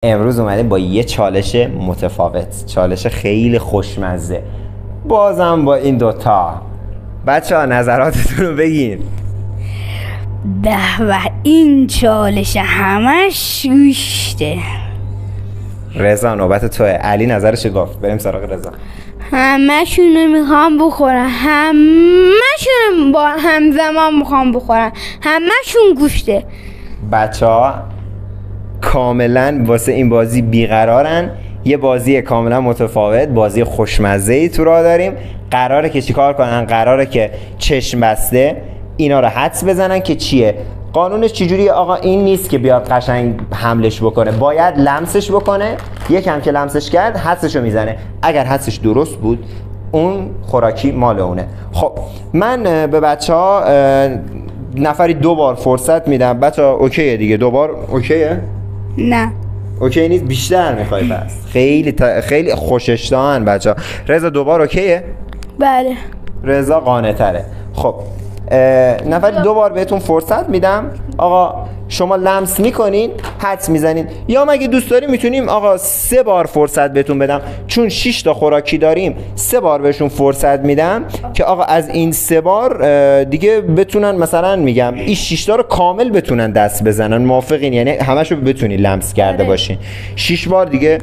امروز اومده با یه چالش متفاوت، چالش خیلی خوشمزه، بازم با این دوتا. بچه ها نظراتتون رو بگین. به و این چالش همش گوشته. رضا نوبت توه. علی نظرش گفت، بریم سراغ رضا. همشونو میخوام بخورم، همشونو با همزمان میخوام بخورم، همشون گوشته. بچه ها کاملا واسه این بازی بیقرارن. یه بازی کاملا متفاوت، بازی خوشمزه ای تو راه داریم. قراره که چیکار کنن؟ قراره که چشم بسته اینا رو حدس بزنن که چیه. قانونش چجوریه آقا؟ این نیست که بیاد قشنگ حملش بکنه، باید لمسش بکنه. یکم که لمسش کرد حدسشو میزنه، اگر حدسش درست بود اون خوراکی مال اونه. خب من به بچه ها نفری 2 بار فرصت میدم. بچه ها اوکیه دیگه؟ 2 بار اوکیه؟ نه اوکی نیست، بیشتر میخوای پس؟ خیلی خوششتان بچه ها. رضا 2 بار اوکیه؟ بله. رضا قانع تره. خب نفری 2 بار بهتون فرصت میدم. آقا شما لمس میکنین، حدس میزنین، یا مگه دوست داریم میتونیم آقا 3 بار فرصت بهتون بدم، چون 6 تا خوراکی داریم 3 بار بهشون فرصت میدم که آقا از این 3 بار دیگه بتونن، مثلا میگم این 6 تا رو کامل بتونن دست بزنن. موافقین؟ یعنی همشو بتونی لمس کرده باشین 6 بار دیگه.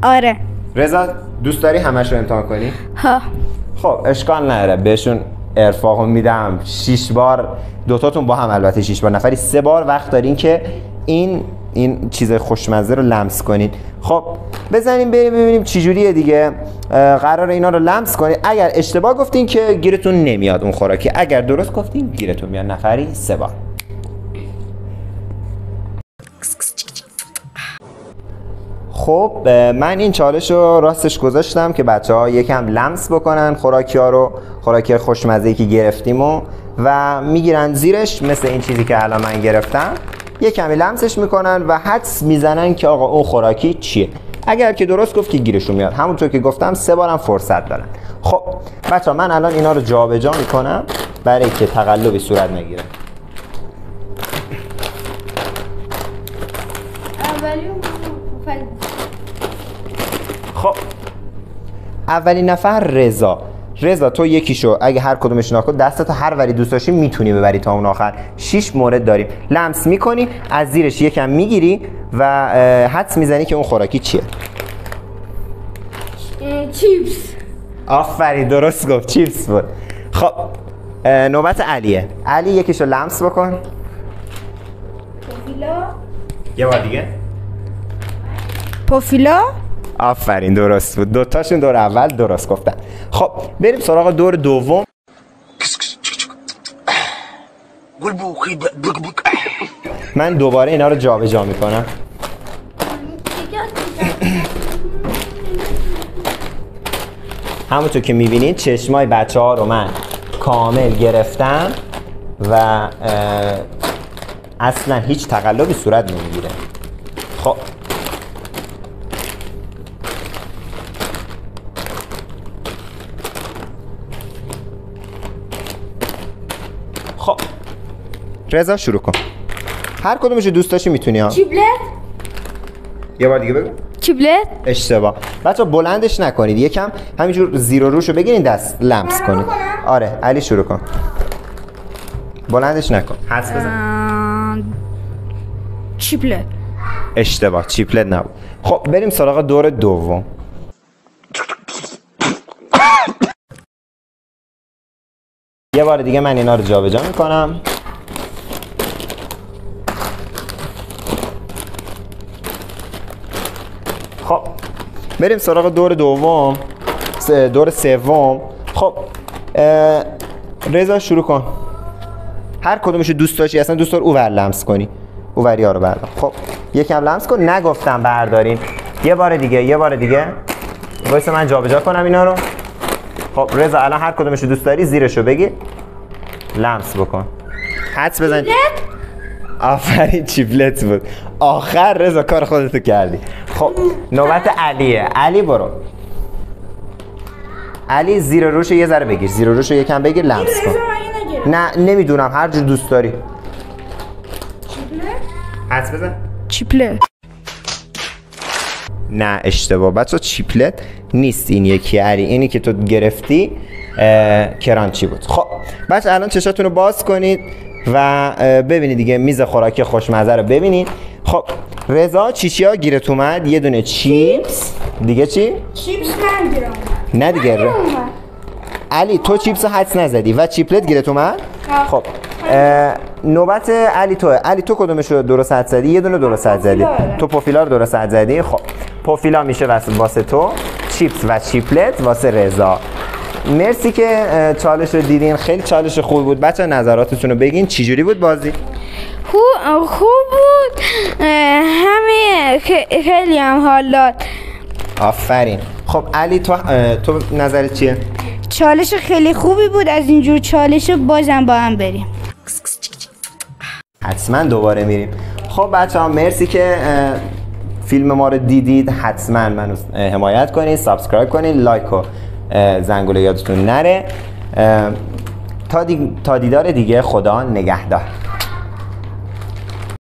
آره. رضا دوست داری همشو امتحان کنی؟ ها. خب اشکال نداره، بهشون ارفاقو میدم. 6 بار، دوتاتون با هم البته 6 بار، نفری 3 بار وقت دارین که این چیز خوشمزه رو لمس کنین. خب بزنیم بریم ببینیم چی جوریه دیگه. قرار اینا رو لمس کنین. اگر اشتباه گفتین که گیرتون نمیاد اون خوراکی، اگر درست گفتین گیرتون میاد. نفری 3 بار. خب من این چالش رو راستش گذاشتم که بچه ها یکم لمس بکنن خوراکی ها رو، خوراکی خوشمزه‌ای که گرفتیم و میگیرن زیرش، مثل این چیزی که الان من گرفتم، یکمی لمسش میکنن و حدس میزنن که آقا اون خوراکی چیه. اگر که درست گفت که گیرشون میاد. همونطور که گفتم 3 بارم فرصت دارن. خب بچه ها من الان اینا رو جابجا میکنم برای که تقلبی صورت نگیره. خب اولین نفر رضا تو یکیشو اگه هر کدومش ناکن دستتو هر وری دوست داشتی میتونی ببری تا اون آخر. 6 مورد داریم. لمس میکنی، از زیرش یکم میگیری و حدس میزنی که اون خوراکی چیه. چیپس. آفرین، درست گفت، چیپس بود. خب نوبت علیه. علی یکیشو لمس بکن. پوفیلا. یه بار دیگه. پوفیلا. آفرین، درست بود. دوتاشون دور اول درست گفتن. خب بریم سراغ دور دوم. من دوباره اینا رو جابجا میکنم. همونطور که میبینید چشمای بچه ها رو من کامل گرفتم و اصلا هیچ تقلبی صورت نمیگیره. خب رضا شروع کن. هر کدومشو دوست داشتی میتونی ها. چیپلت. یه بار دیگه بگو. چیپلت. اشتباه. بچه‌ها بلندش نکنید، یکم همینجور زیر و روشو بگیرین دست لمس کنید. آره علی شروع کن. بلندش نکن، حدس بزن. چیپلت. اشتباه، چیپلت نبود. خب بریم سراغ دور دوم. یه بار دیگه من اینا رو جابجا میکنم. خب بریم سراغ دور دوم، دور سوم. خب رضا شروع کن. هر کدومشو دوست داشتی، اصلا دوست دار اوور لمس کنی، اووری ها رو بردار. خب یکم لمس کن. نگفتم بردارین. یه بار دیگه وایس من جابجا کنم اینا رو. خب رضا الان هر کدومشو دوست داری زیرشو بگیر، لمس بکن، حدس بزن. آفرین، چیپلت بود. آخر رضا کار خودتو کردی. خب نوبت علیه. علی برو. علی زیر روشو یه ذره بگیر، زیر روشو یکم بگیر، لمس کن. نه نمیدونم، هر جور دوست داری. چیپلت. حدس بزن. چیپلت. نه اشتباه بچه، چیپلت نیست این یکی علی. اینی که تو گرفتی کرانچی بود. خب بچه الان چشاتون رو باز کنید و ببینید دیگه میز خوراکی خوشمزه رو ببینید. خب رضا چیچیا گیرت اومد؟ یه دونه چیپس دیگه. چی؟ چیپس من گیرم. نه دیگه علی تو چیپس رو حدس نزدی و چیپلت گیرت اومد. خب نوبت علی توه. علی تو کدومش رو درست حدس زدی؟ یه دونه درست حدس زدی. تو پوفیلا رو درست حدس زدی. خب پوفیلا میشه واسه تو، چیپس و چیپلت واسه رضا. مرسی که چالش رو دیدین، خیلی چالش خوب بود. بچه نظراتتون رو بگین چجوری بود بازی؟ خوب بود، همه خیلی هم حال داد. آفرین. خب علی تو نظرت چیه؟ چالش خیلی خوبی بود، از اینجور چالش بازم با هم بریم. حتما دوباره میریم. خب بچه ها مرسی که فیلم ما رو دیدید. حتما منو حمایت کنید، سابسکرایب کنید، لایک و زنگوله یادتون نره. تا دیدار دیگه، خدا نگهدار.